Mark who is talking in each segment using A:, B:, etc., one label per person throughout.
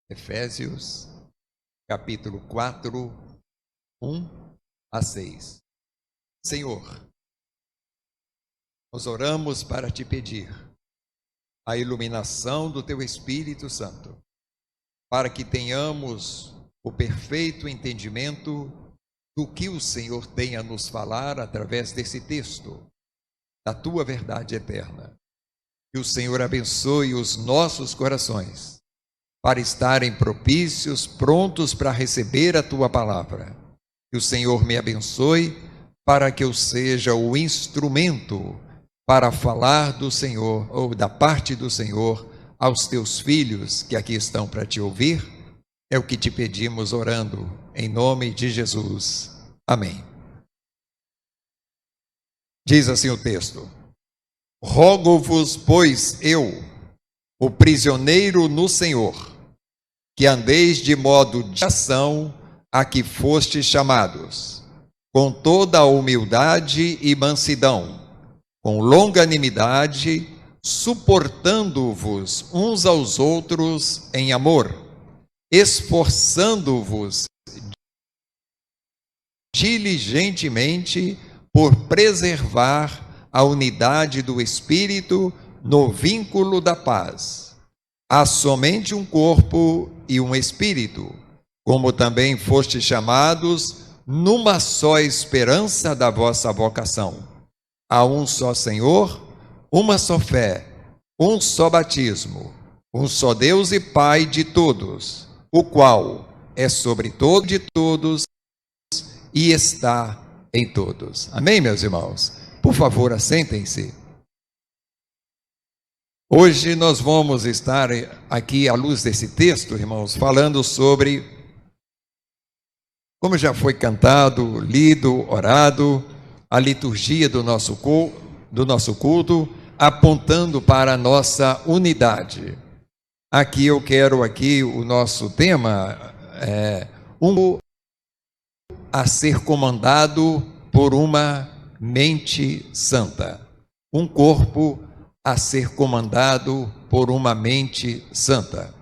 A: Efésios, capítulo 4, 1-6. Senhor, nós oramos para te pedir a iluminação do teu Espírito Santo, para que tenhamos o perfeito entendimento do que o Senhor tem a nos falar através desse texto, da tua verdade eterna. Que o Senhor abençoe os nossos corações, para estarem propícios, prontos para receber a tua palavra. Que o Senhor me abençoe, para que eu seja o instrumento para falar do Senhor, ou da parte do Senhor, aos teus filhos que aqui estão para te ouvir. É o que te pedimos orando, em nome de Jesus. Amém. Diz assim o texto: rogo-vos, pois eu, o prisioneiro no Senhor, que andeis de modo de ação a que fostes chamados, com toda a humildade e mansidão, com longanimidade, suportando-vos uns aos outros em amor, esforçando-vos diligentemente por preservar a unidade do Espírito no vínculo da paz. Há somente um corpo e um Espírito, como também fostes chamados numa só esperança da vossa vocação. Há um só Senhor, uma só fé, um só batismo, um só Deus e Pai de todos, o qual é sobre todo de todos e está em todos. Amém, meus irmãos? Por favor, assentem-se. Hoje nós vamos estar aqui, à luz desse texto, irmãos, falando sobre, como já foi cantado, lido, orado, a liturgia do nosso culto, apontando para a nossa unidade. Aqui eu quero, o nosso tema é a ser comandado por uma mente santa. Um corpo a ser comandado por uma mente santa.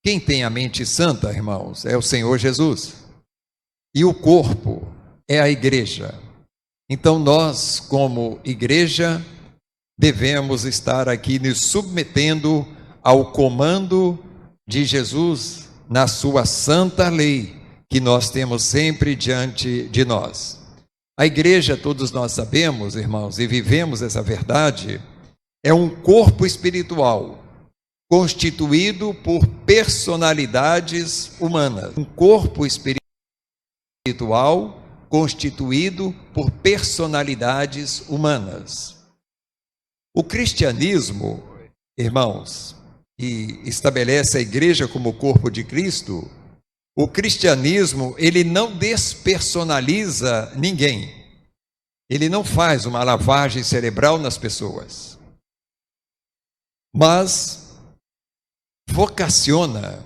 A: Quem tem a mente santa, irmãos, é o Senhor Jesus. E o corpo é a igreja. Então nós, como igreja, devemos estar aqui nos submetendo ao comando de Jesus na sua santa lei, que nós temos sempre diante de nós. A igreja, todos nós sabemos, irmãos, e vivemos essa verdade, é um corpo espiritual constituído por personalidades humanas. Um corpo espiritual constituído por personalidades humanas. O cristianismo, irmãos, que estabelece a igreja como corpo de Cristo, o cristianismo, ele não despersonaliza ninguém. Ele não faz uma lavagem cerebral nas pessoas, mas vocaciona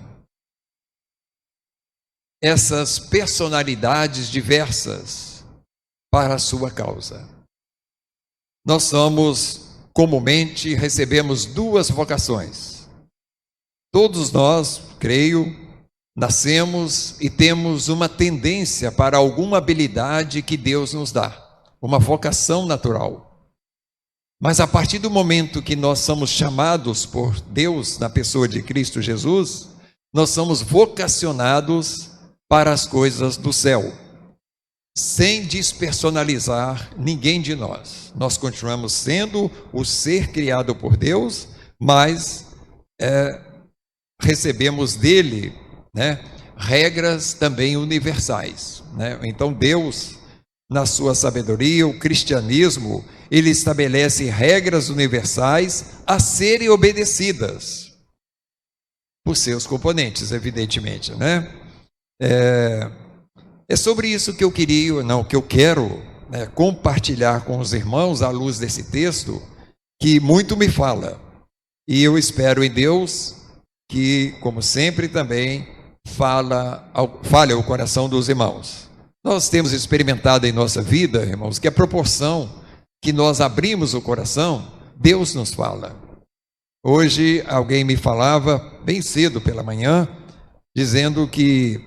A: essas personalidades diversas para a sua causa. Nós comumente recebemos duas vocações. Todos nós, creio, nascemos e temos uma tendência para alguma habilidade que Deus nos dá, uma vocação natural. Mas a partir do momento que nós somos chamados por Deus na pessoa de Cristo Jesus, nós somos vocacionados para as coisas do céu, sem despersonalizar ninguém de nós. Nós continuamos sendo o ser criado por Deus, mas recebemos dele, regras também universais. Então Deus, na sua sabedoria, o cristianismo, ele estabelece regras universais a serem obedecidas por seus componentes, evidentemente, É sobre isso que eu quero compartilhar com os irmãos à luz desse texto, que muito me fala. E eu espero em Deus que, como sempre, também fale ao coração dos irmãos. Nós temos experimentado em nossa vida, irmãos, que a proporção que nós abrimos o coração, Deus nos fala. Hoje alguém me falava, bem cedo pela manhã, dizendo que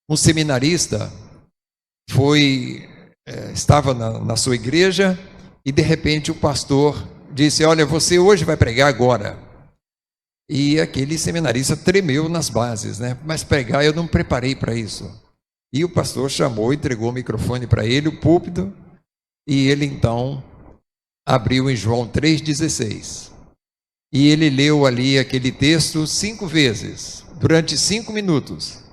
A: um seminarista estava na sua igreja e de repente o pastor disse: olha, você hoje vai pregar agora. E aquele seminarista tremeu nas bases, né? Mas pregar eu não me preparei para isso. E o pastor chamou, entregou o microfone para ele, o púlpito, e ele então abriu em João 3,16. E ele leu ali aquele texto 5 vezes, durante 5 minutos,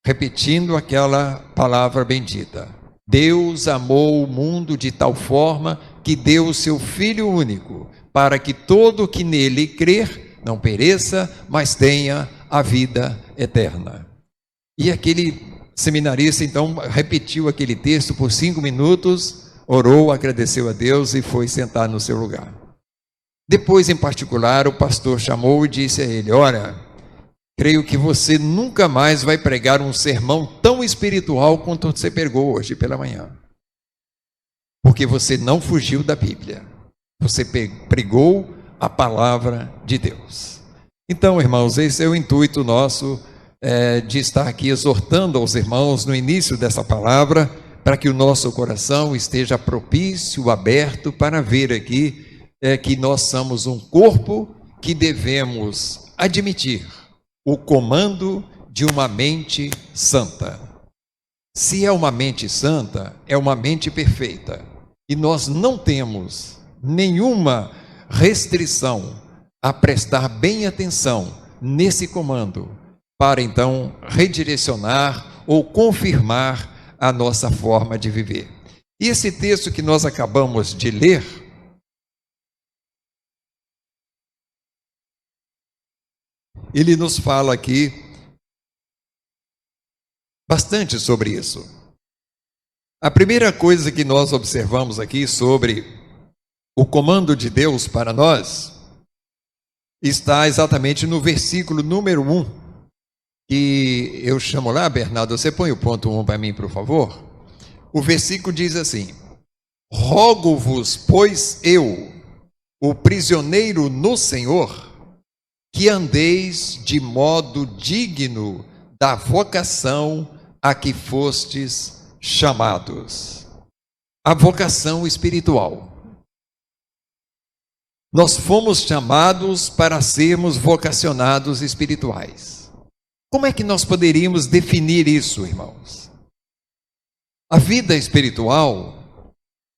A: repetindo aquela palavra bendita. Deus amou o mundo de tal forma que deu o seu Filho único, para que todo que nele crer não pereça, mas tenha a vida eterna. E aquele seminarista então repetiu aquele texto por 5 minutos, orou, agradeceu a Deus e foi sentar no seu lugar. Depois, em particular, o pastor chamou e disse a ele: olha, creio que você nunca mais vai pregar um sermão tão espiritual quanto você pregou hoje pela manhã, porque você não fugiu da Bíblia, você pregou a palavra de Deus. Então, irmãos, esse é o intuito nosso de estar aqui exortando aos irmãos no início dessa palavra, para que o nosso coração esteja propício, aberto para ver aqui que nós somos um corpo que devemos admitir o comando de uma mente santa. Se é uma mente santa, é uma mente perfeita. E nós não temos nenhuma restrição a prestar bem atenção nesse comando, para então redirecionar ou confirmar a nossa forma de viver. E esse texto que nós acabamos de ler, ele nos fala aqui bastante sobre isso. A primeira coisa que nós observamos aqui sobre o comando de Deus para nós está exatamente no versículo número 1, que eu chamo lá, Bernardo, você põe o ponto 1 para mim, por favor. O versículo diz assim: rogo-vos, pois eu, o prisioneiro no Senhor, que andeis de modo digno da vocação a que fostes chamados. A vocação espiritual. Nós fomos chamados para sermos vocacionados espirituais. Como é que nós poderíamos definir isso, irmãos? A vida espiritual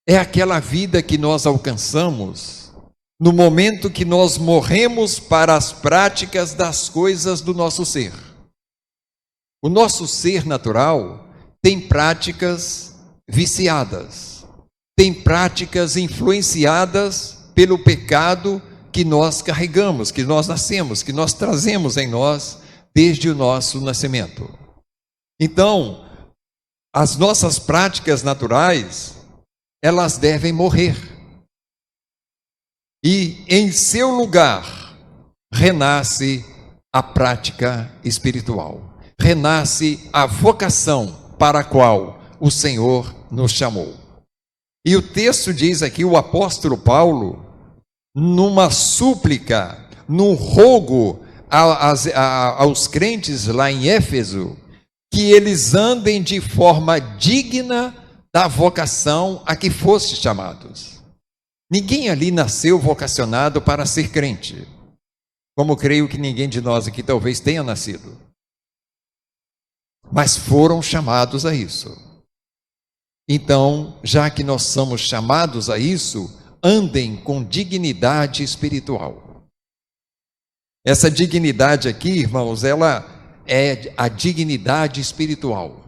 A: é aquela vida que nós alcançamos no momento que nós morremos para as práticas das coisas do nosso ser. O nosso ser natural tem práticas viciadas, tem práticas influenciadas pelo pecado que nós carregamos, que nós nascemos, que nós trazemos em nós desde o nosso nascimento. Então, as nossas práticas naturais, elas devem morrer. E em seu lugar, renasce a prática espiritual. Renasce a vocação para a qual o Senhor nos chamou. E o texto diz aqui, o apóstolo Paulo, numa súplica, num rogo aos crentes lá em Éfeso, que eles andem de forma digna da vocação a que foste chamados. Ninguém ali nasceu vocacionado para ser crente, como creio que ninguém de nós aqui talvez tenha nascido. Mas foram chamados a isso. Então, já que nós somos chamados a isso, andem com dignidade espiritual. Essa dignidade aqui, irmãos, ela é a dignidade espiritual.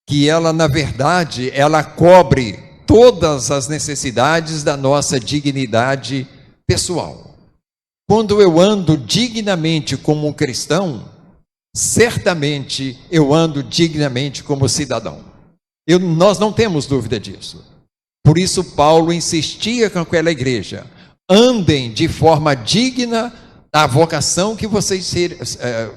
A: Que ela, na verdade, ela cobre todas as necessidades da nossa dignidade pessoal. Quando eu ando dignamente como um cristão, certamente eu ando dignamente como cidadão. Nós não temos dúvida disso. Por isso Paulo insistia com aquela igreja: andem de forma digna da vocação que vocês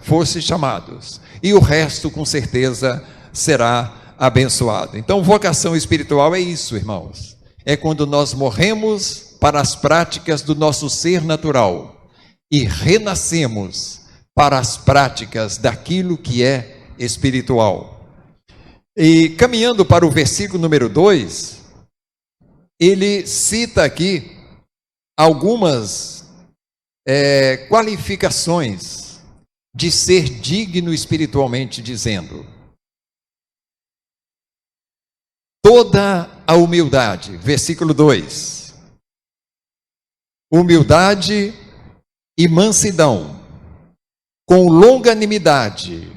A: fossem chamados, e o resto com certeza será abençoado. Então, vocação espiritual é isso, irmãos. É quando nós morremos para as práticas do nosso ser natural e renascemos para as práticas daquilo que é espiritual. E caminhando para o versículo número 2, ele cita aqui algumas qualificações de ser digno espiritualmente, dizendo: toda a humildade, versículo 2, humildade e mansidão, com longanimidade,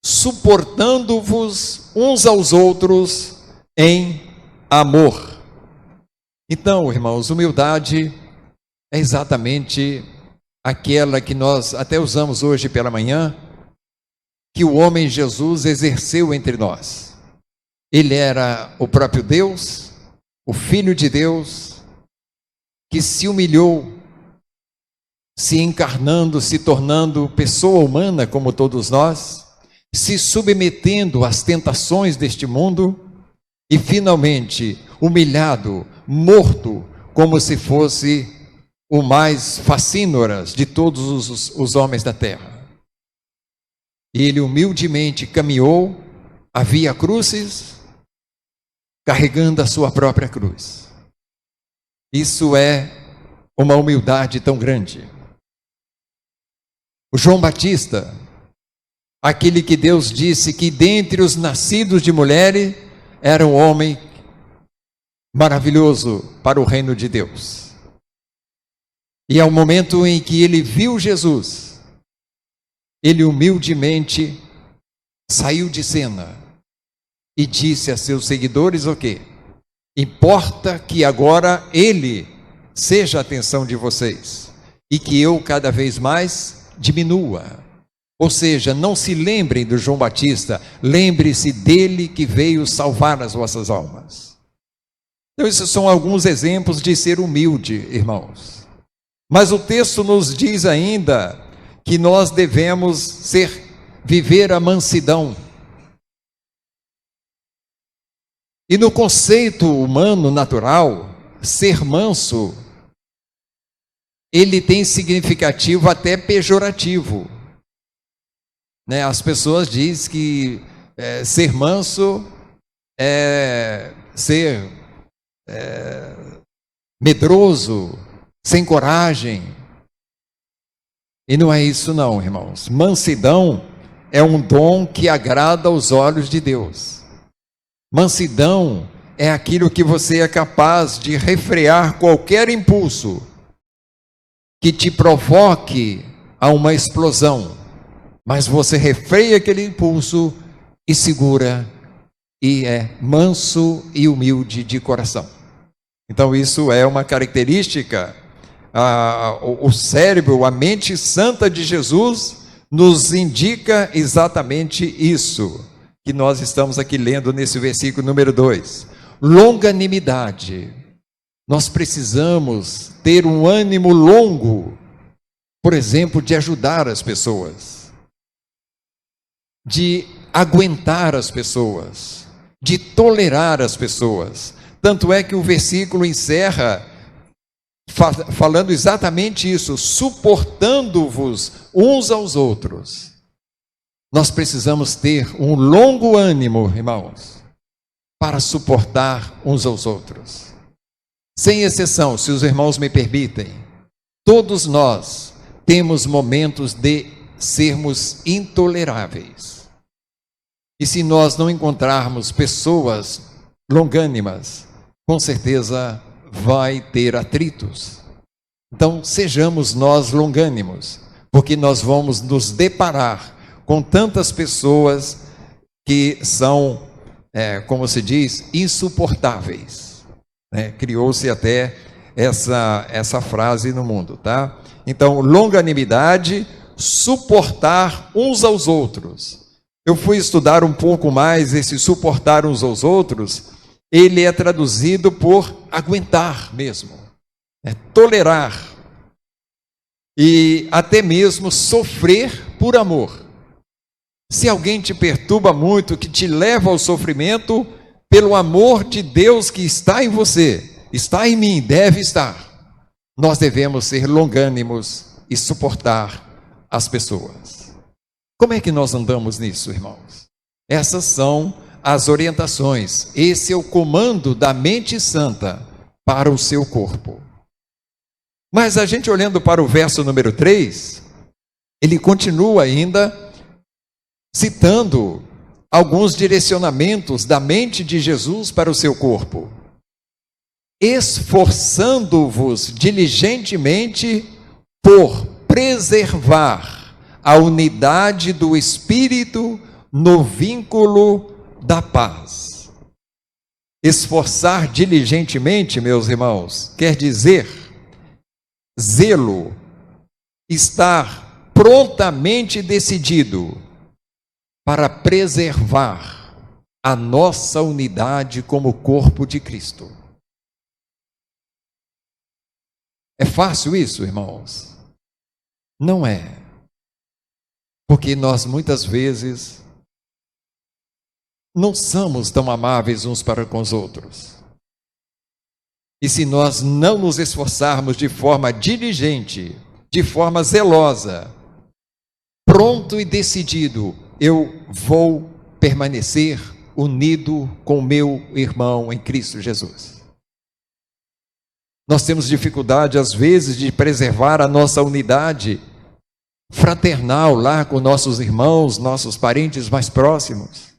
A: suportando-vos uns aos outros em amor. Então, irmãos, humildade é exatamente aquela que nós até usamos hoje pela manhã, que o homem Jesus exerceu entre nós. Ele era o próprio Deus, o Filho de Deus, que se humilhou, se encarnando, se tornando pessoa humana como todos nós, se submetendo às tentações deste mundo e finalmente humilhado, morto, como se fosse o mais facínoras de todos os homens da terra. E ele humildemente caminhou a via crucis, carregando a sua própria cruz. Isso é uma humildade tão grande. O João Batista, aquele que Deus disse que dentre os nascidos de mulher era um homem maravilhoso para o reino de Deus. E ao momento em que ele viu Jesus, ele humildemente saiu de cena e disse a seus seguidores o quê? Importa que agora ele seja a atenção de vocês e que eu cada vez mais diminua. Ou seja, não se lembrem do João Batista, lembre-se dele que veio salvar as vossas almas. Então, esses são alguns exemplos de ser humilde, irmãos. Mas o texto nos diz ainda que nós devemos viver a mansidão. E no conceito humano natural, ser manso, ele tem significativo até pejorativo. As pessoas dizem que ser manso é ser medroso, sem coragem. E não é isso não, irmãos. Mansidão é um dom que agrada aos olhos de Deus. Mansidão é aquilo que você é capaz de refrear qualquer impulso que te provoque a uma explosão. Mas você refreia aquele impulso e segura, e é manso e humilde de coração. Então isso é uma característica. O cérebro, a mente santa de Jesus nos indica exatamente isso que nós estamos aqui lendo nesse versículo número 2. Longanimidade. Nós precisamos ter um ânimo longo, por exemplo, de ajudar as pessoas, de aguentar as pessoas, de tolerar as pessoas. Tanto é que o versículo encerra falando exatamente isso, suportando-vos uns aos outros. Nós precisamos ter um longo ânimo, irmãos, para suportar uns aos outros. Sem exceção, se os irmãos me permitem, todos nós temos momentos de sermos intoleráveis. E se nós não encontrarmos pessoas longânimas, com certeza vai ter atritos. Então sejamos nós longânimos, porque nós vamos nos deparar com tantas pessoas que são, como se diz, insuportáveis. Criou-se até essa frase no mundo, tá? Então, longanimidade, suportar uns aos outros. Eu fui estudar um pouco mais esse suportar uns aos outros. Ele é traduzido por aguentar mesmo, tolerar e até mesmo sofrer por amor. Se alguém te perturba muito, que te leva ao sofrimento, pelo amor de Deus que está em você, está em mim, deve estar. Nós devemos ser longânimos e suportar as pessoas. Como é que nós andamos nisso, irmãos? Essas são as orientações. Esse é o comando da mente santa para o seu corpo. Mas a gente olhando para o verso número 3, ele continua ainda citando alguns direcionamentos da mente de Jesus para o seu corpo. Esforçando-vos diligentemente por preservar a unidade do Espírito no vínculo da paz. Esforçar diligentemente, meus irmãos, quer dizer zelo, estar prontamente decidido para preservar a nossa unidade como corpo de Cristo. É fácil isso, irmãos? Não é. Porque nós muitas vezes não somos tão amáveis uns para com os outros. E se nós não nos esforçarmos de forma diligente, de forma zelosa, pronto e decidido, eu vou permanecer unido com meu irmão em Cristo Jesus. Nós temos dificuldade, às vezes, de preservar a nossa unidade fraternal lá com nossos irmãos, nossos parentes mais próximos.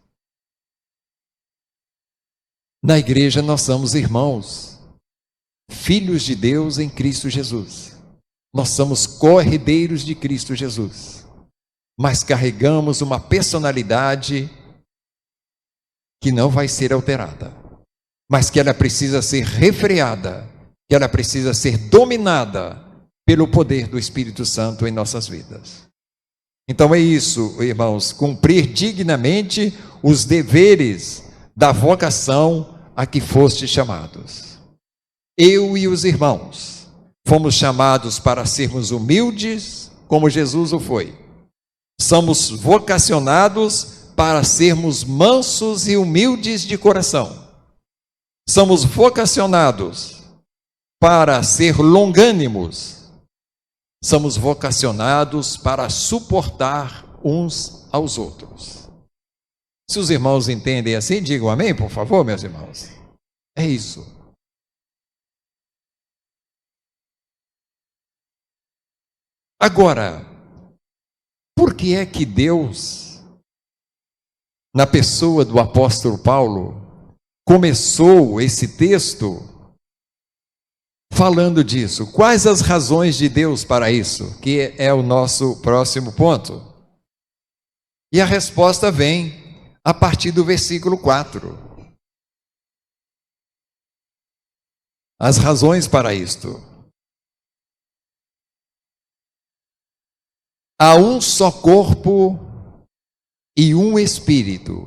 A: Na igreja nós somos irmãos, filhos de Deus em Cristo Jesus. Nós somos co-herdeiros de Cristo Jesus, mas carregamos uma personalidade que não vai ser alterada, mas que ela precisa ser refreada, que ela precisa ser dominada pelo poder do Espírito Santo em nossas vidas. Então é isso, irmãos, cumprir dignamente os deveres da vocação a que foste chamados. Eu e os irmãos fomos chamados para sermos humildes, como Jesus o foi. Somos vocacionados para sermos mansos e humildes de coração. Somos vocacionados para ser longânimos. Somos vocacionados para suportar uns aos outros. Se os irmãos entendem assim, digam amém, por favor, meus irmãos. É isso. Agora, por que é que Deus, na pessoa do apóstolo Paulo, começou esse texto falando disso? Quais as razões de Deus para isso? Que é o nosso próximo ponto. E a resposta vem a partir do versículo 4. As razões para isto. Há um só corpo e um espírito,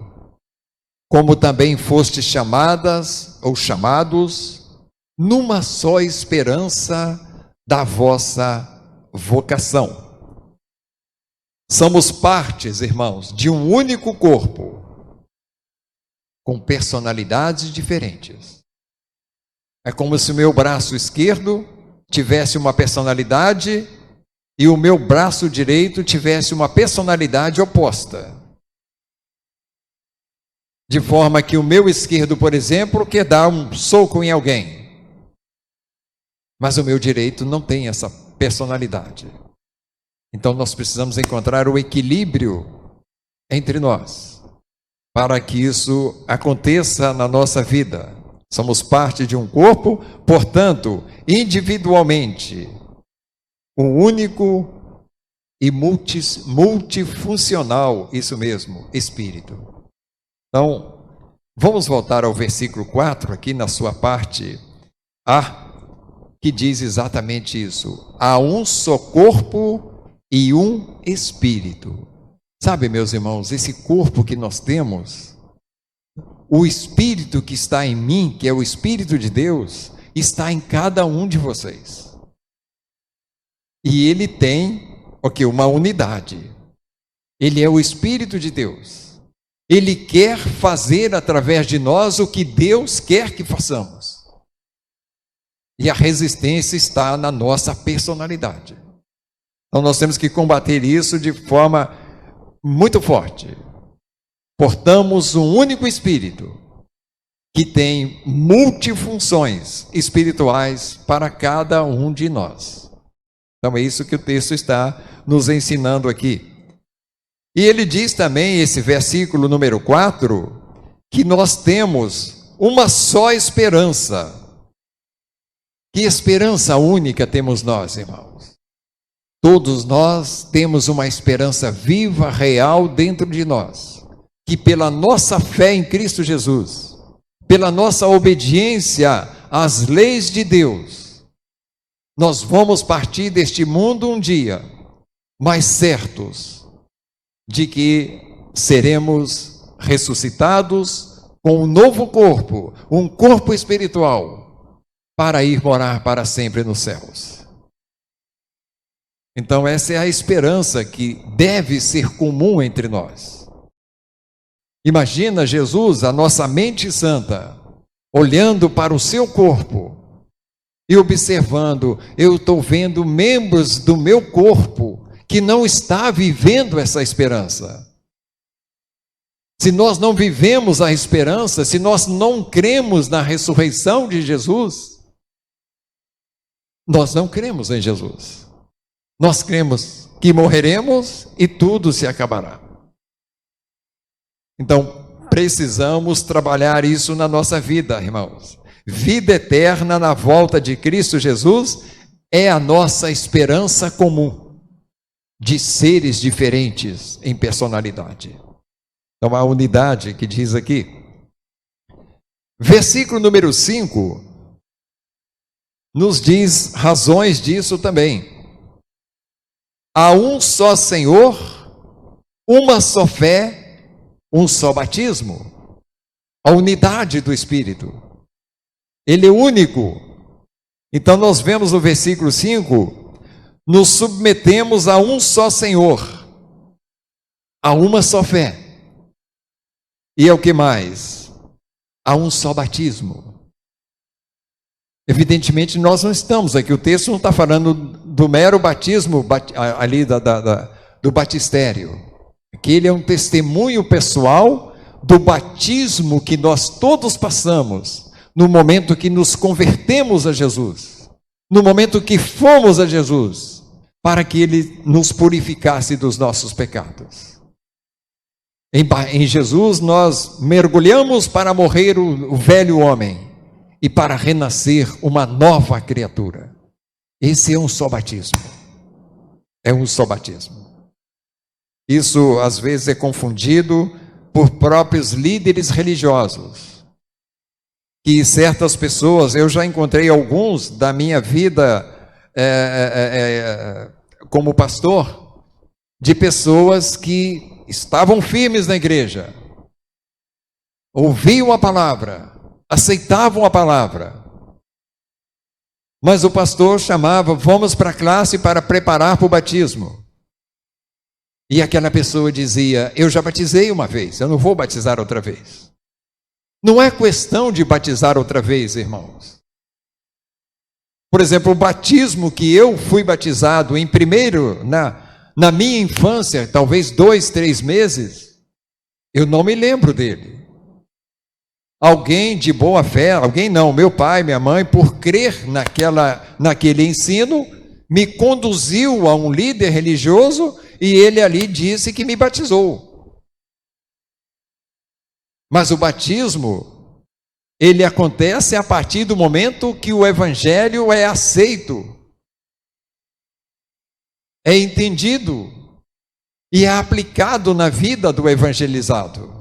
A: como também fostes chamadas ou chamados, numa só esperança da vossa vocação. Somos partes, irmãos, de um único corpo, com personalidades diferentes. É como se o meu braço esquerdo tivesse uma personalidade e o meu braço direito tivesse uma personalidade oposta. De forma que o meu esquerdo, por exemplo, quer dar um soco em alguém, mas o meu direito não tem essa personalidade. Então nós precisamos encontrar o equilíbrio entre nós, para que isso aconteça na nossa vida. Somos parte de um corpo, portanto, individualmente, um único e multifuncional, isso mesmo, espírito. Então, vamos voltar ao versículo 4, aqui na sua parte A, que diz exatamente isso. Há um só corpo e um espírito. Sabe, meus irmãos, esse corpo que nós temos, o espírito que está em mim, que é o Espírito de Deus, está em cada um de vocês. E ele tem, uma unidade. Ele é o Espírito de Deus. Ele quer fazer através de nós o que Deus quer que façamos. E a resistência está na nossa personalidade. Então nós temos que combater isso de forma muito forte. Portamos um único Espírito que tem multifunções espirituais para cada um de nós. Então é isso que o texto está nos ensinando aqui. E ele diz também, esse versículo número 4, que nós temos uma só esperança. Que esperança única temos nós, irmãos? Todos nós temos uma esperança viva, real dentro de nós, que pela nossa fé em Cristo Jesus, pela nossa obediência às leis de Deus, nós vamos partir deste mundo um dia, mas certos de que seremos ressuscitados com um novo corpo, um corpo espiritual, para ir morar para sempre nos céus. Então essa é a esperança que deve ser comum entre nós. Imagina Jesus, a nossa mente santa, olhando para o seu corpo e observando, eu estou vendo membros do meu corpo que não está vivendo essa esperança. Se nós não vivemos a esperança, se nós não cremos na ressurreição de Jesus, nós não cremos em Jesus. Nós cremos que morreremos e tudo se acabará. Então, precisamos trabalhar isso na nossa vida, irmãos. Vida eterna na volta de Cristo Jesus é a nossa esperança comum de seres diferentes em personalidade. Então, a unidade que diz aqui. Versículo número 5 nos diz razões disso também. Há um só Senhor, uma só fé, um só batismo. A unidade do Espírito. Ele é único. Então nós vemos no versículo 5, nos submetemos a um só Senhor, a uma só fé. E é o que mais? A um só batismo. Evidentemente nós não estamos aqui, o texto não está falando do mero batismo ali do batistério. Aquele é um testemunho pessoal do batismo que nós todos passamos no momento que nos convertemos a Jesus, no momento que fomos a Jesus, para que Ele nos purificasse dos nossos pecados. Em Jesus nós mergulhamos para morrer o velho homem e para renascer uma nova criatura. Esse é um só batismo. É um só batismo. Isso às vezes é confundido por próprios líderes religiosos. Que certas pessoas, eu já encontrei alguns da minha vida como pastor, de pessoas que estavam firmes na igreja, ouviam a palavra, aceitavam a palavra, mas o pastor chamava, vamos para a classe para preparar para o batismo. E aquela pessoa dizia, eu já batizei uma vez, eu não vou batizar outra vez. Não é questão de batizar outra vez, irmãos. Por exemplo, o batismo que eu fui batizado em primeiro, na minha infância, talvez 2, 3 meses, eu não me lembro dele. Alguém de boa fé, alguém não, meu pai, minha mãe, por crer naquele ensino, me conduziu a um líder religioso e ele ali disse que me batizou. Mas o batismo, ele acontece a partir do momento que o evangelho é aceito, é entendido e é aplicado na vida do evangelizado.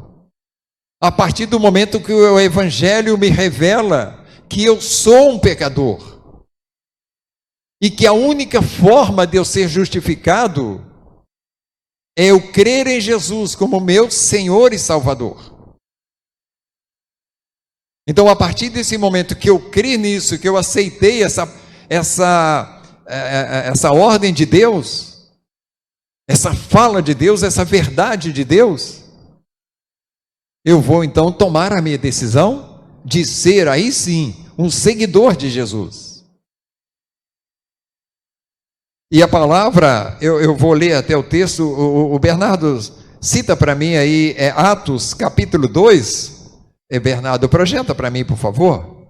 A: A partir do momento que o evangelho me revela que eu sou um pecador e que a única forma de eu ser justificado é eu crer em Jesus como meu Senhor e Salvador. Então, a partir desse momento que eu criei nisso, que eu aceitei essa ordem de Deus, essa fala de Deus, essa verdade de Deus, eu vou então tomar a minha decisão de ser aí sim um seguidor de Jesus. E a palavra, eu vou ler até o texto, o Bernardo cita para mim aí, Atos capítulo 2. Bernardo, projeta para mim, por favor.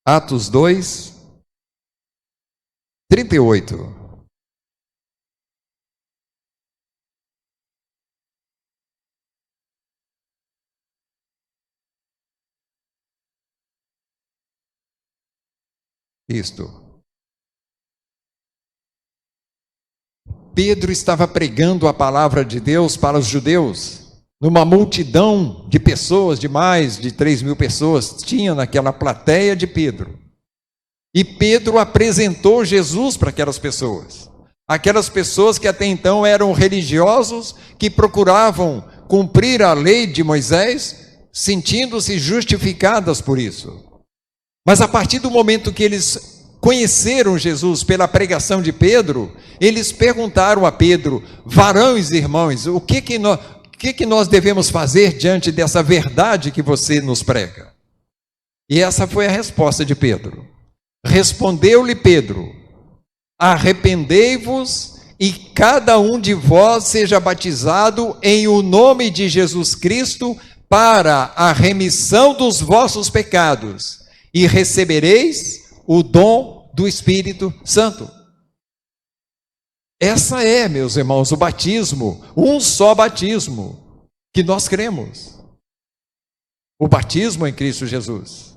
A: Atos 2, 38. Isto. Pedro estava pregando a palavra de Deus para os judeus, numa multidão de pessoas, de mais de 3.000 pessoas, tinha naquela plateia de Pedro. E Pedro apresentou Jesus para aquelas pessoas que até então eram religiosos, que procuravam cumprir a lei de Moisés, sentindo-se justificadas por isso. Mas a partir do momento que eles conheceram Jesus pela pregação de Pedro, eles perguntaram a Pedro: varões e irmãos, o que nós devemos fazer diante dessa verdade que você nos prega? E essa foi a resposta de Pedro. Respondeu-lhe Pedro: arrependei-vos e cada um de vós seja batizado em o nome de Jesus Cristo para a remissão dos vossos pecados, e recebereis o dom do Espírito Santo. Essa é, meus irmãos, o batismo, um só batismo que nós cremos. O batismo em Cristo Jesus.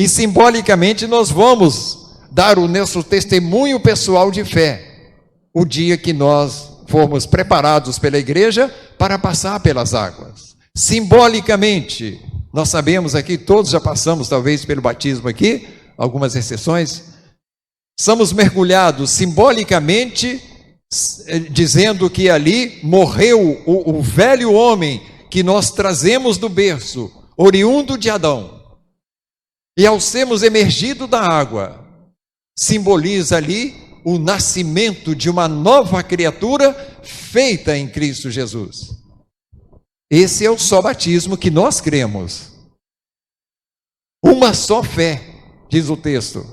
A: E simbolicamente nós vamos dar o nosso testemunho pessoal de fé, o dia que nós formos preparados pela igreja para passar pelas águas. Simbolicamente, nós sabemos aqui, todos já passamos talvez pelo batismo aqui, algumas exceções, somos mergulhados simbolicamente, dizendo que ali morreu o velho homem que nós trazemos do berço, oriundo de Adão. E ao sermos emergido da água, simboliza ali o nascimento de uma nova criatura feita em Cristo Jesus. Esse é o só batismo que nós cremos. Uma só fé, diz o texto.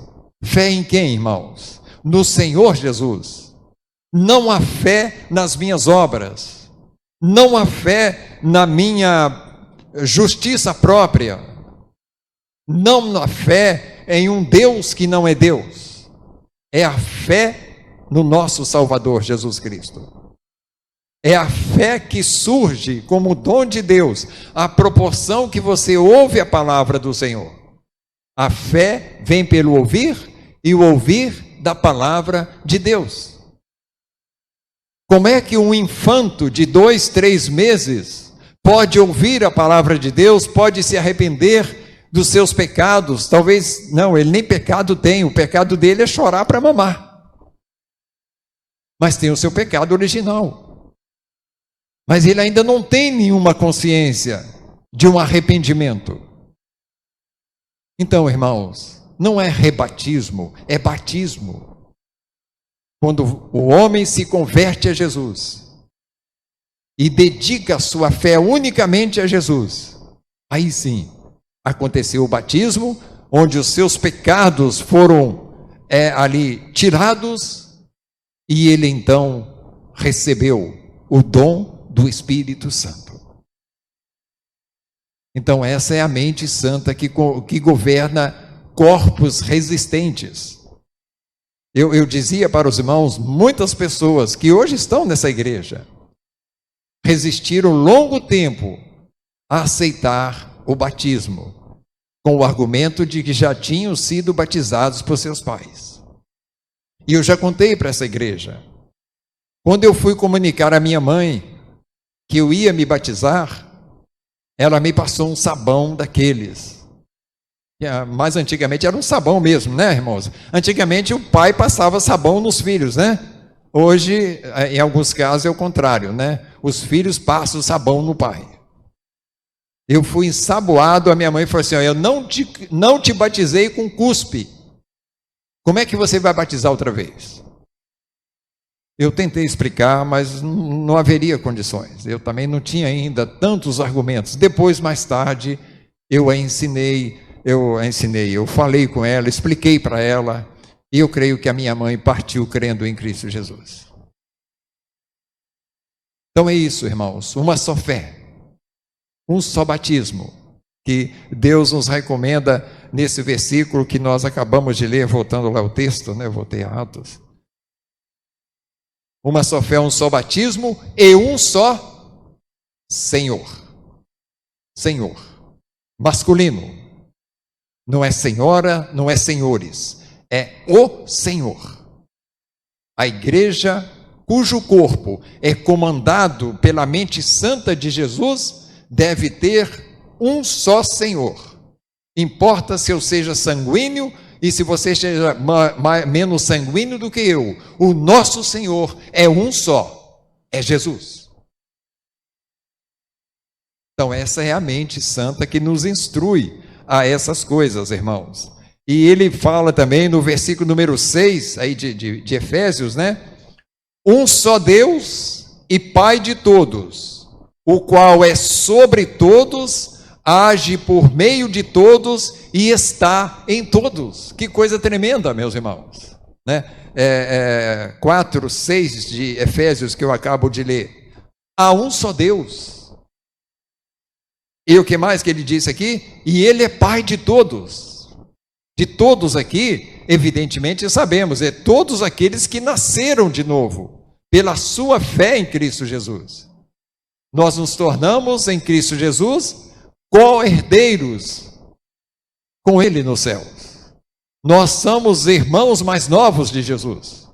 A: Fé em quem, irmãos? No Senhor Jesus. Não há fé nas minhas obras. Não há fé na minha justiça própria. Não há fé em um Deus que não é Deus. É a fé no nosso Salvador Jesus Cristo. É a fé que surge como dom de Deus, à proporção que você ouve a palavra do Senhor. A fé vem pelo ouvir, e o ouvir da palavra de Deus. Como é que um infanto de 2, 3 meses pode ouvir a palavra de Deus, pode se arrepender dos seus pecados? Talvez, não, ele nem pecado tem, o pecado dele é chorar para mamar. Mas tem o seu pecado original. Mas ele ainda não tem nenhuma consciência de um arrependimento. Então, irmãos, não é rebatismo, é batismo. Quando o homem se converte a Jesus e dedica a sua fé unicamente a Jesus, aí sim aconteceu o batismo, onde os seus pecados foram ali tirados, e ele então recebeu o dom do Espírito Santo. Então essa é a mente santa que governa corpos resistentes. Eu dizia para os irmãos, muitas pessoas que hoje estão nessa igreja resistiram longo tempo a aceitar o batismo, com o argumento de que já tinham sido batizados por seus pais. E eu já contei para essa igreja, quando eu fui comunicar à minha mãe que eu ia me batizar, ela me passou um sabão daqueles. Mas antigamente era um sabão mesmo, né, irmãos? Antigamente o pai passava sabão nos filhos, né? Hoje, em alguns casos, é o contrário, né? Os filhos passam sabão no pai. Eu fui ensaboado, a minha mãe falou assim: eu não te batizei com cuspe. Como é que você vai batizar outra vez? Eu tentei explicar, mas não haveria condições. Eu também não tinha ainda tantos argumentos. Depois, mais tarde, eu falei com ela, expliquei para ela E eu creio que a minha mãe partiu crendo em Cristo Jesus. Então é isso, irmãos, uma só fé, um só batismo, que Deus nos recomenda nesse versículo que nós acabamos de ler, voltando lá ao texto, né? Eu voltei a Atos. Uma só fé, um só batismo e um só Senhor. Senhor, masculino, não é senhora, não é senhores, é o Senhor. A igreja cujo corpo é comandado pela mente santa de Jesus deve ter um só Senhor. Importa se eu seja sanguíneo e se você seja menos sanguíneo do que eu, o nosso Senhor é um só, é Jesus. Então essa é a mente santa que nos instrui a essas coisas, irmãos. E ele fala também no versículo número 6, aí de Efésios, né? Um só Deus e Pai de todos, o qual é sobre todos, age por meio de todos e está em todos. Que coisa tremenda, meus irmãos, né? 4, 6 de Efésios que eu acabo de ler. Há um só Deus. E o que mais que ele disse aqui? E ele é Pai de todos. De todos aqui, evidentemente sabemos, é todos aqueles que nasceram de novo, pela sua fé em Cristo Jesus. Nós nos tornamos em Cristo Jesus co-herdeiros com Ele nos céus. Nós somos irmãos mais novos de Jesus,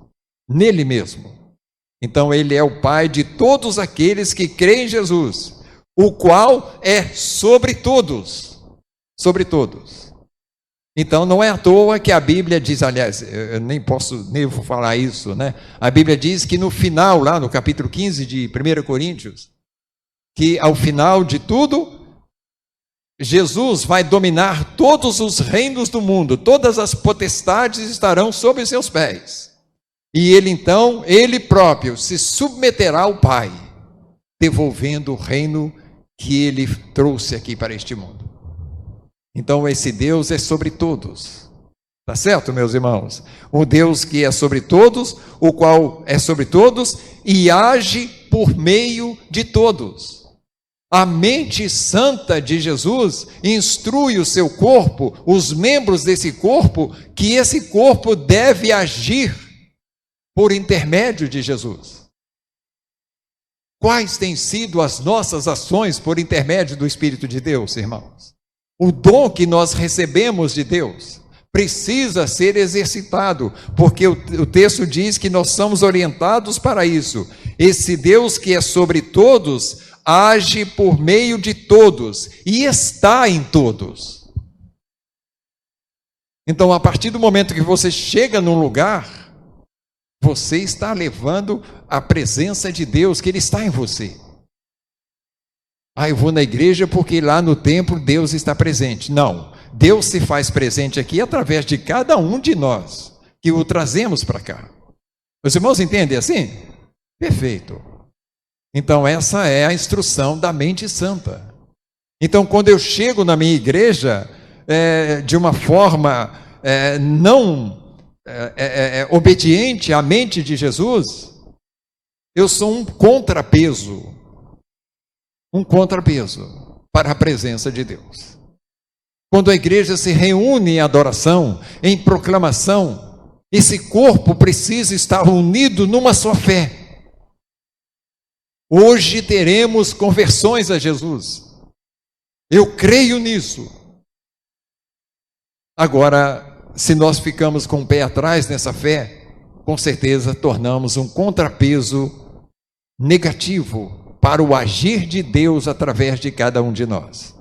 A: nele mesmo. Então Ele é o Pai de todos aqueles que creem em Jesus, o qual é sobre todos, sobre todos. Então não é à toa que a Bíblia diz, aliás, eu nem vou falar isso, né? A Bíblia diz que no final, lá no capítulo 15 de 1 Coríntios, que ao final de tudo, Jesus vai dominar todos os reinos do mundo, todas as potestades estarão sob os seus pés. E ele então, ele próprio, se submeterá ao Pai, devolvendo o reino que ele trouxe aqui para este mundo. Então esse Deus é sobre todos, tá certo, meus irmãos? O Deus que é sobre todos, o qual é sobre todos e age por meio de todos. A mente santa de Jesus instrui o seu corpo, os membros desse corpo, que esse corpo deve agir por intermédio de Jesus. Quais têm sido as nossas ações por intermédio do Espírito de Deus, irmãos? O dom que nós recebemos de Deus precisa ser exercitado, porque o texto diz que nós somos orientados para isso. Esse Deus que é sobre todos, age por meio de todos e está em todos. Então, a partir do momento que você chega num lugar, você está levando a presença de Deus, que Ele está em você. Eu vou na igreja porque lá no templo Deus está presente. Não, Deus se faz presente aqui através de cada um de nós, que o trazemos para cá. Os irmãos entendem assim? Perfeito. Então essa é a instrução da mente santa. Então quando eu chego na minha igreja, de uma forma não obediente à mente de Jesus, eu sou um contrapeso para a presença de Deus. Quando a igreja se reúne em adoração, em proclamação, esse corpo precisa estar unido numa só fé. Hoje teremos conversões a Jesus. Eu creio nisso. Agora, se nós ficamos com o pé atrás nessa fé, com certeza tornamos um contrapeso negativo para o agir de Deus através de cada um de nós.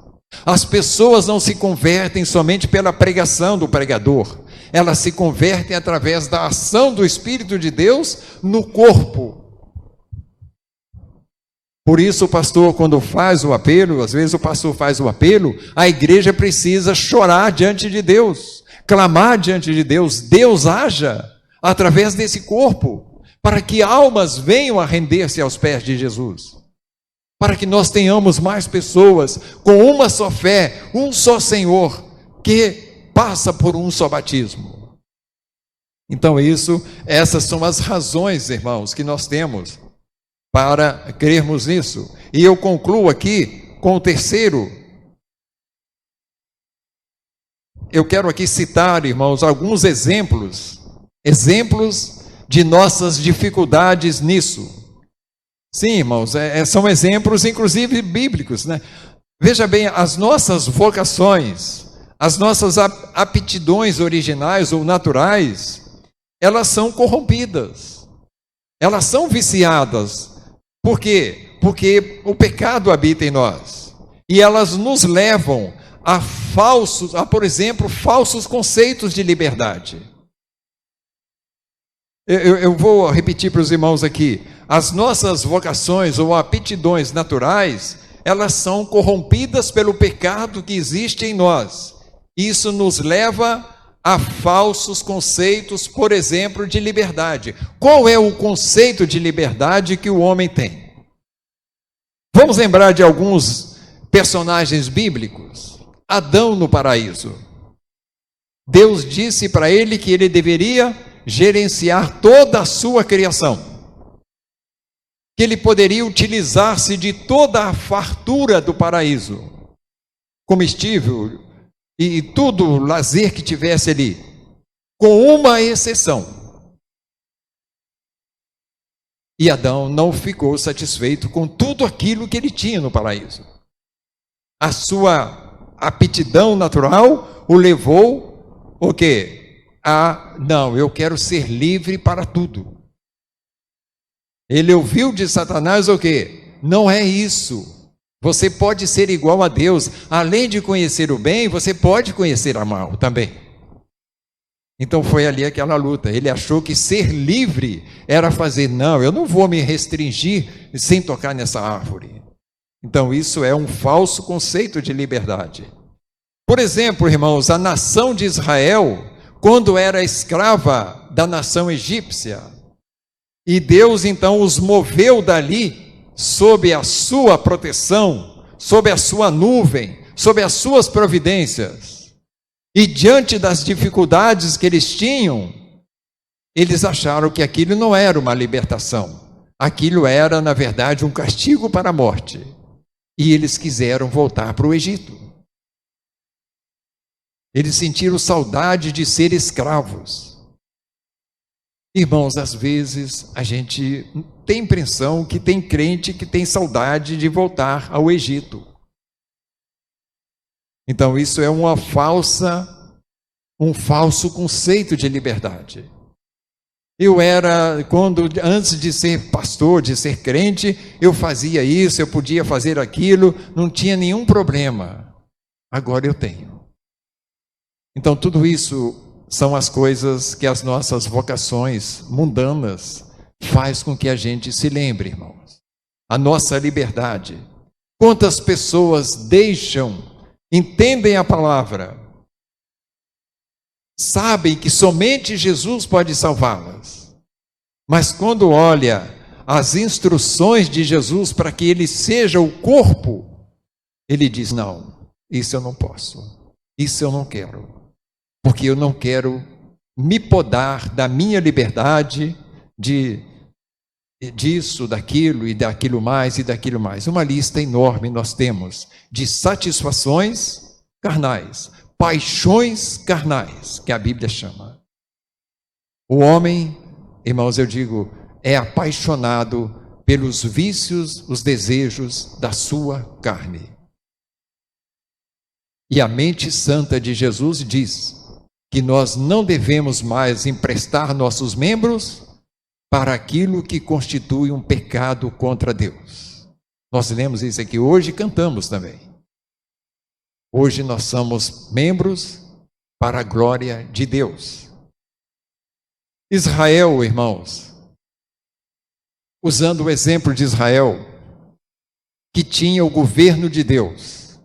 A: As pessoas não se convertem somente pela pregação do pregador, elas se convertem através da ação do Espírito de Deus no corpo. Por isso o pastor, quando faz o apelo, às vezes o pastor faz o apelo, a igreja precisa chorar diante de Deus, clamar diante de Deus, Deus haja através desse corpo, para que almas venham a render-se aos pés de Jesus. Para que nós tenhamos mais pessoas com uma só fé, um só Senhor, que passa por um só batismo. Então essas são as razões, irmãos, que nós temos para crermos nisso. E eu concluo aqui com o terceiro. Eu quero aqui citar, irmãos, alguns exemplos de nossas dificuldades nisso. Sim, irmãos, são exemplos, inclusive, bíblicos, né? Veja bem, as nossas vocações, as nossas aptidões originais ou naturais, elas são corrompidas, elas são viciadas. Por quê? Porque o pecado habita em nós, e elas nos levam por exemplo, falsos conceitos de liberdade. Eu vou repetir para os irmãos aqui, as nossas vocações ou aptidões naturais, elas são corrompidas pelo pecado que existe em nós. Isso nos leva a falsos conceitos, por exemplo, de liberdade. Qual é o conceito de liberdade que o homem tem? Vamos lembrar de alguns personagens bíblicos. Adão no paraíso. Deus disse para ele que ele deveria gerenciar toda a sua criação, que ele poderia utilizar-se de toda a fartura do paraíso, comestível e tudo lazer que tivesse ali, com uma exceção. E Adão não ficou satisfeito com tudo aquilo que ele tinha no paraíso. A sua aptidão natural o levou o quê? Não, eu quero ser livre para tudo. Ele ouviu de Satanás o quê? Não é isso. Você pode ser igual a Deus. Além de conhecer o bem, você pode conhecer o mal também. Então foi ali aquela luta. Ele achou que ser livre era fazer, não, eu não vou me restringir sem tocar nessa árvore. Então isso é um falso conceito de liberdade. Por exemplo, irmãos, a nação de Israel, quando era escrava da nação egípcia, e Deus então os moveu dali, sob a sua proteção, sob a sua nuvem, sob as suas providências, e diante das dificuldades que eles tinham, eles acharam que aquilo não era uma libertação, aquilo era, na verdade, um castigo para a morte, e eles quiseram voltar para o Egito. Eles sentiram saudade de ser escravos. Irmãos, às vezes a gente tem a impressão que tem crente que tem saudade de voltar ao Egito. Então isso é um falso conceito de liberdade. Antes de ser pastor, de ser crente, eu fazia isso, eu podia fazer aquilo, não tinha nenhum problema. Agora eu tenho. Então tudo isso são as coisas que as nossas vocações mundanas faz com que a gente se lembre, irmãos. A nossa liberdade. Quantas pessoas entendem a palavra, sabem que somente Jesus pode salvá-las, mas quando olha as instruções de Jesus para que ele seja o corpo, ele diz, não, isso eu não posso, isso eu não quero. Porque eu não quero me podar da minha liberdade disso, daquilo e daquilo mais e daquilo mais. Uma lista enorme nós temos de satisfações carnais, paixões carnais, que a Bíblia chama. O homem, irmãos, eu digo, é apaixonado pelos vícios, os desejos da sua carne. E a mente santa de Jesus diz que nós não devemos mais emprestar nossos membros para aquilo que constitui um pecado contra Deus. Nós lemos isso aqui hoje e cantamos também. Hoje nós somos membros para a glória de Deus. Israel, irmãos, usando o exemplo de Israel, que tinha o governo de Deus,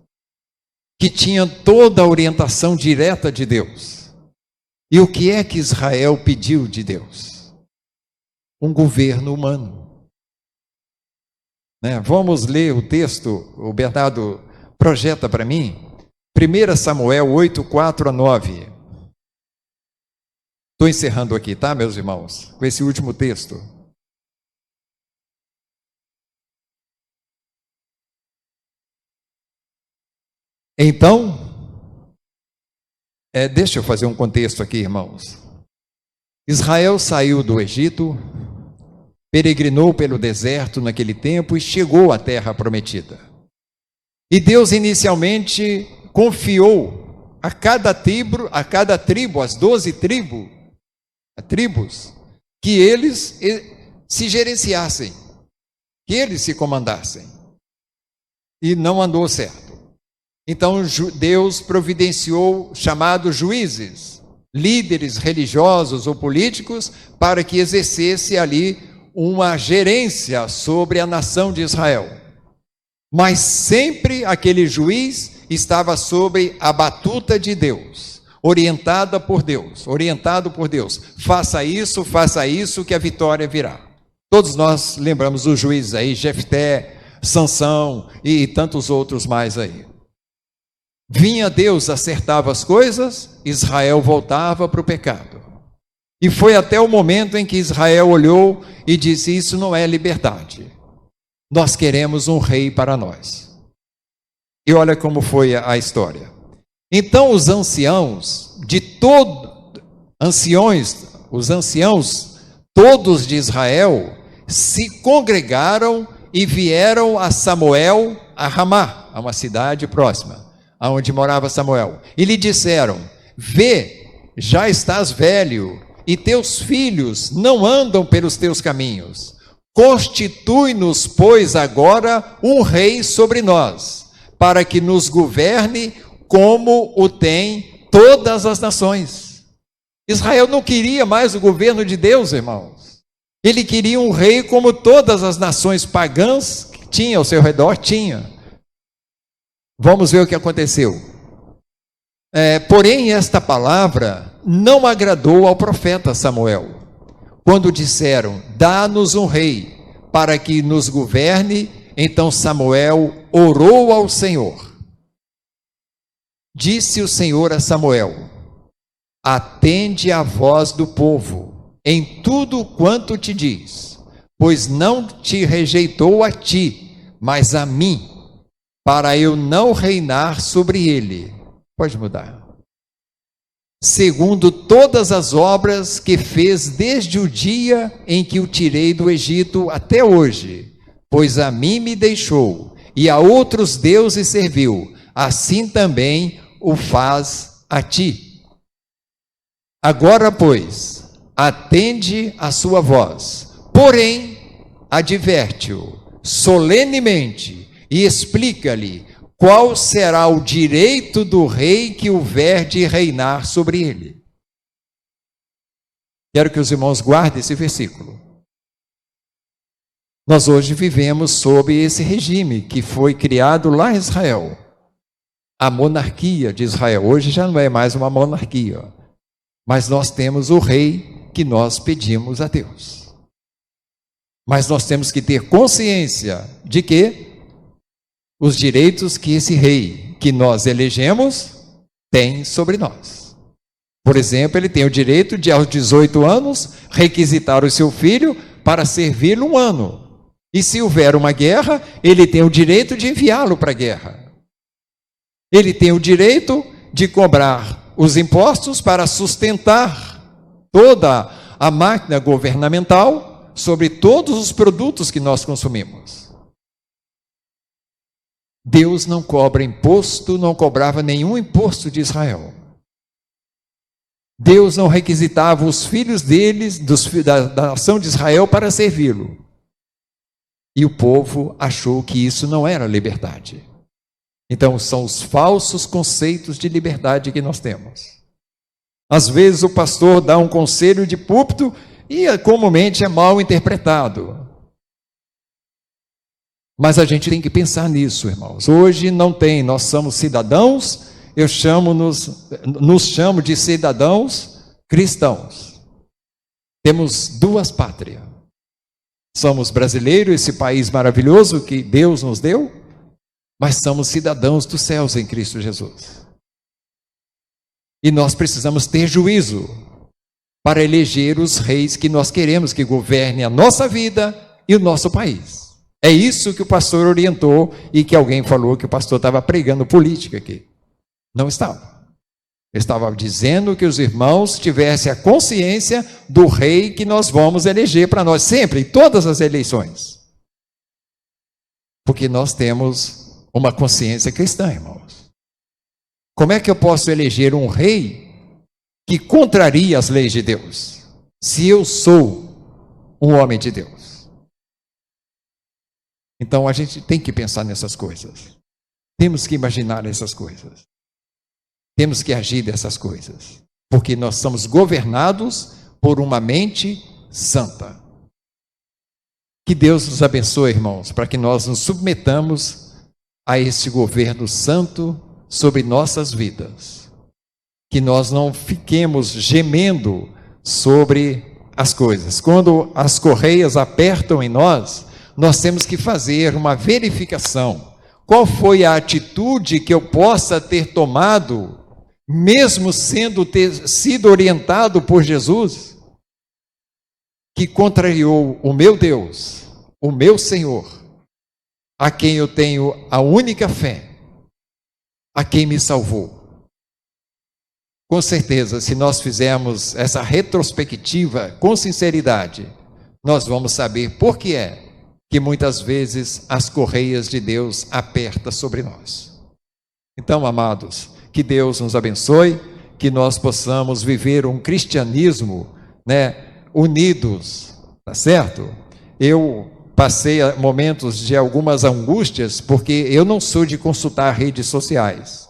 A: que tinha toda a orientação direta de Deus. E o que é que Israel pediu de Deus? Um governo humano. Vamos ler o texto, o Bernardo projeta para mim, 1 Samuel 8, 4 a 9. Estou encerrando aqui, tá, meus irmãos? Com esse último texto. Então, deixa eu fazer um contexto aqui, irmãos. Israel saiu do Egito, peregrinou pelo deserto naquele tempo e chegou à terra prometida. E Deus inicialmente confiou a cada tribo, as 12 tribos, que eles se gerenciassem, que eles se comandassem. E não andou certo. Então Deus providenciou chamados juízes, líderes religiosos ou políticos, para que exercesse ali uma gerência sobre a nação de Israel. Mas sempre aquele juiz estava sob a batuta de Deus, orientado por Deus. Faça isso, que a vitória virá. Todos nós lembramos dos juízes aí, Jefté, Sansão e tantos outros mais aí. Vinha Deus, acertava as coisas, Israel voltava para o pecado. E foi até o momento em que Israel olhou e disse: isso não é liberdade. Nós queremos um rei para nós. E olha como foi a história. Então os anciãos todos de Israel se congregaram e vieram a Samuel, a Ramá, a uma cidade próxima, aonde morava Samuel, e lhe disseram: vê, já estás velho, e teus filhos não andam pelos teus caminhos. Constitui-nos, pois, agora um rei sobre nós, para que nos governe como o tem todas as nações. Israel não queria mais o governo de Deus, irmãos. Ele queria um rei como todas as nações pagãs que tinha ao seu redor, tinha. Vamos ver o que aconteceu. Porém, esta palavra não agradou ao profeta Samuel, quando disseram: dá-nos um rei para que nos governe. Então Samuel orou ao Senhor. Disse o Senhor a Samuel: atende à voz do povo em tudo quanto te diz, pois não te rejeitou a ti, mas a mim, para eu não reinar sobre ele. Pode mudar. Segundo todas as obras que fez desde o dia em que o tirei do Egito até hoje, pois a mim me deixou e a outros deuses serviu, assim também o faz a ti. Agora, pois, atende a sua voz, porém, adverte-o solenemente e explica-lhe qual será o direito do rei que o ver de reinar sobre ele. Quero que os irmãos guardem esse versículo. Nós hoje vivemos sob esse regime que foi criado lá em Israel. A monarquia de Israel. Hoje já não é mais uma monarquia, mas nós temos o rei que nós pedimos a Deus. Mas nós temos que ter consciência de que os direitos que esse rei que nós elegemos tem sobre nós. Por exemplo, ele tem o direito de, aos 18 anos, requisitar o seu filho para servir-lo 1 ano. E se houver uma guerra, ele tem o direito de enviá-lo para a guerra. Ele tem o direito de cobrar os impostos para sustentar toda a máquina governamental sobre todos os produtos que nós consumimos. Deus não cobra imposto, não cobrava nenhum imposto de Israel. Deus não requisitava os filhos deles, da nação de Israel, para servi-lo. E o povo achou que isso não era liberdade. Então, são os falsos conceitos de liberdade que nós temos. Às vezes o pastor dá um conselho de púlpito e comumente é mal interpretado. Mas a gente tem que pensar nisso, irmãos. Hoje não tem, nós somos cidadãos, nos chamo de cidadãos cristãos. Temos 2 pátrias. Somos brasileiros, esse país maravilhoso que Deus nos deu, mas somos cidadãos dos céus em Cristo Jesus. E nós precisamos ter juízo. para eleger os reis que nós queremos que governem a nossa vida e o nosso país. É isso que o pastor orientou e que alguém falou que o pastor estava pregando política aqui. Não estava. Ele estava dizendo que os irmãos tivessem a consciência do rei que nós vamos eleger para nós, sempre, em todas as eleições. Porque nós temos uma consciência cristã, irmãos. Como é que eu posso eleger um rei que contraria as leis de Deus, se eu sou um homem de Deus? Então a gente tem que pensar nessas coisas. Temos que imaginar essas coisas. Temos que agir dessas coisas, porque nós somos governados por uma mente santa. Que Deus nos abençoe, irmãos, para que nós nos submetamos a esse governo santo sobre nossas vidas. Que nós não fiquemos gemendo sobre as coisas. Quando as correias apertam em nós, nós temos que fazer uma verificação. Qual foi a atitude que eu possa ter tomado, mesmo ter sido orientado por Jesus, que contrariou o meu Deus, o meu Senhor, a quem eu tenho a única fé, a quem me salvou. Com certeza, se nós fizermos essa retrospectiva com sinceridade, nós vamos saber por que é que muitas vezes as correias de Deus apertam sobre nós. Então, amados, que Deus nos abençoe, que nós possamos viver um cristianismo, unidos, tá certo? Eu passei momentos de algumas angústias, porque eu não sou de consultar redes sociais,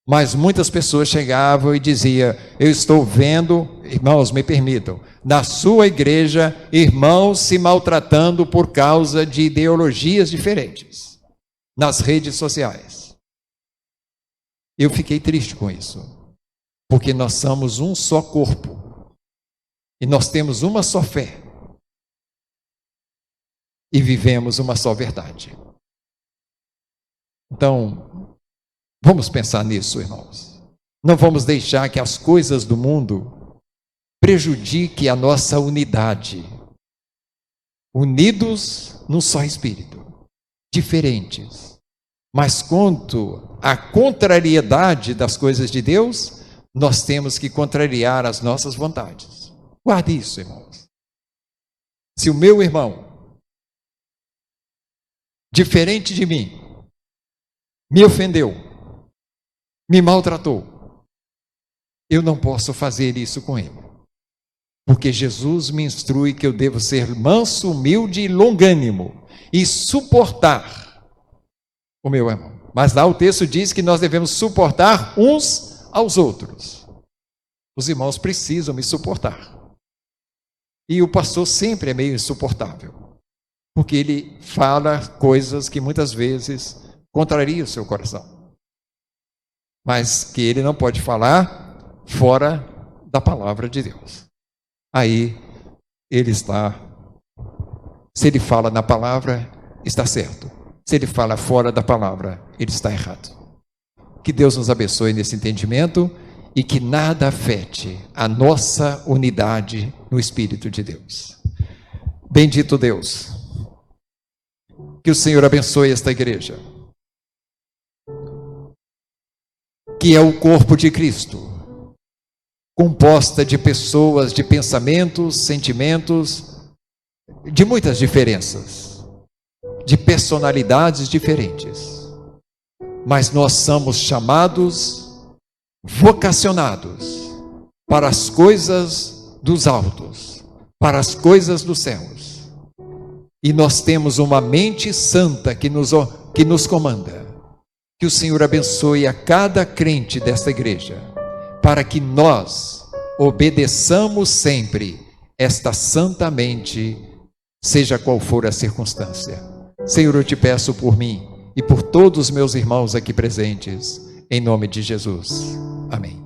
A: mas muitas pessoas chegavam e diziam: eu estou vendo, irmãos, me permitam, na sua igreja, irmãos se maltratando por causa de ideologias diferentes, nas redes sociais. Eu fiquei triste com isso, porque nós somos um só corpo, e nós temos uma só fé, e vivemos uma só verdade. Então, vamos pensar nisso, irmãos. Não vamos deixar que as coisas do mundo prejudiquem a nossa unidade. Unidos num só espírito, diferentes. Mas quanto à contrariedade das coisas de Deus, nós temos que contrariar as nossas vontades. Guarde isso, irmãos. Se o meu irmão, diferente de mim, me ofendeu, me maltratou, eu não posso fazer isso com ele. Porque Jesus me instrui que eu devo ser manso, humilde e longânimo e suportar o meu irmão. Mas lá o texto diz que nós devemos suportar uns aos outros. Os irmãos precisam me suportar. E o pastor sempre é meio insuportável, porque ele fala coisas que muitas vezes contrariam o seu coração, mas que ele não pode falar fora da palavra de Deus. Aí ele está, se ele fala na palavra, está certo. Se ele fala fora da palavra, ele está errado. Que Deus nos abençoe nesse entendimento e que nada afete a nossa unidade no Espírito de Deus. Bendito Deus. Que o Senhor abençoe esta igreja, que é o corpo de Cristo, composta de pessoas, de pensamentos, sentimentos, de muitas diferenças, de personalidades diferentes, mas nós somos chamados, vocacionados para as coisas dos altos, para as coisas dos céus, e nós temos uma mente santa que nos comanda. Que o Senhor abençoe a cada crente desta igreja, para que nós obedeçamos sempre esta santa mente, seja qual for a circunstância. Senhor, eu te peço por mim e por todos os meus irmãos aqui presentes, em nome de Jesus. Amém.